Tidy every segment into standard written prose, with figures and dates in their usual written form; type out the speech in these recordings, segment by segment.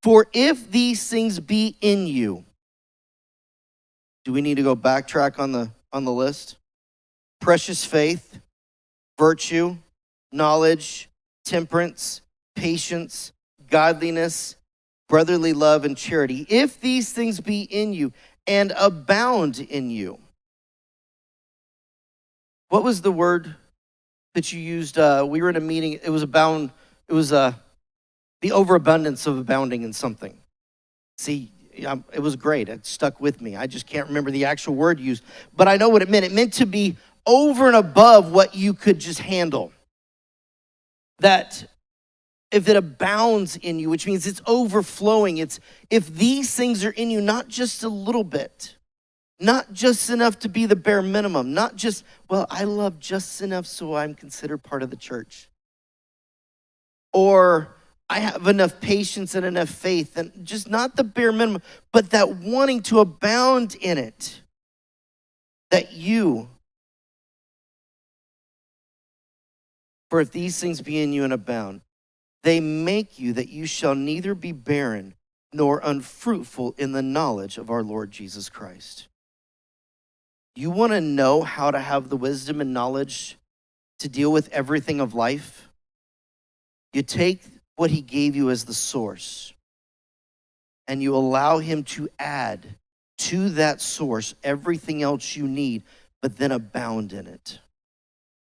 For if these things be in you, do we need to go backtrack on the list? Precious faith, virtue, knowledge, temperance, patience, godliness, brotherly love, and charity. If these things be in you and abound in you. What was the word that you used? We were in a meeting. It was abound. It was the overabundance of abounding in something. See, it was great. It stuck with me. I just can't remember the actual word used, but I know what it meant. It meant to be over and above what you could just handle. That if it abounds in you, which means it's overflowing, it's if these things are in you, not just a little bit, not just enough to be the bare minimum, not just, well, I love just enough so I'm considered part of the church. Or I have enough patience and enough faith, and just not the bare minimum, but that wanting to abound in it, that you, for if these things be in you and abound, they make you that you shall neither be barren nor unfruitful in the knowledge of our Lord Jesus Christ. You want to know how to have the wisdom and knowledge to deal with everything of life? You take what he gave you as the source, and you allow him to add to that source everything else you need, but then abound in it.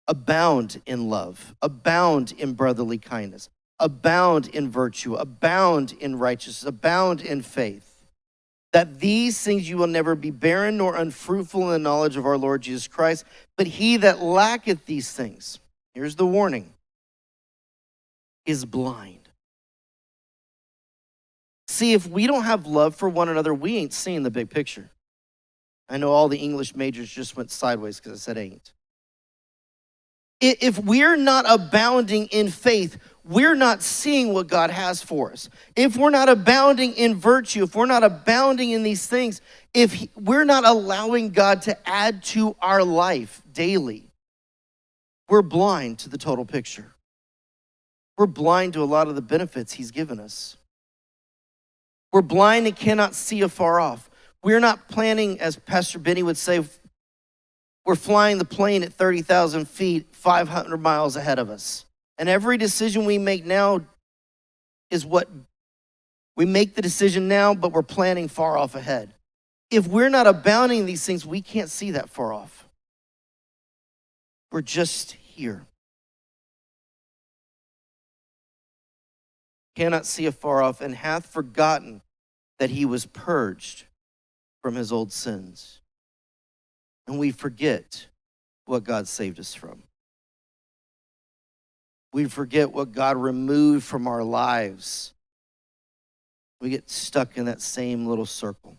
Abound in love, abound in brotherly kindness, abound in virtue, abound in righteousness, abound in faith. That these things you will never be barren nor unfruitful in the knowledge of our Lord Jesus Christ. But he that lacketh these things, here's the warning, is blind. See, if we don't have love for one another, we ain't seeing the big picture. I know all the English majors just went sideways because I said ain't. If we're not abounding in faith, we're not seeing what God has for us. If we're not abounding in virtue, if we're not abounding in these things, if we're not allowing God to add to our life daily, we're blind to the total picture. We're blind to a lot of the benefits he's given us. We're blind and cannot see afar off. We're not planning, as Pastor Benny would say, we're flying the plane at 30,000 feet, 500 miles ahead of us. And every decision we make now is what we make the decision now, but we're planning far off ahead. If we're not abounding in these things, we can't see that far off. We're just here. Cannot see afar off, and hath forgotten that he was purged from his old sins. And we forget what God saved us from. We forget what God removed from our lives. We get stuck in that same little circle.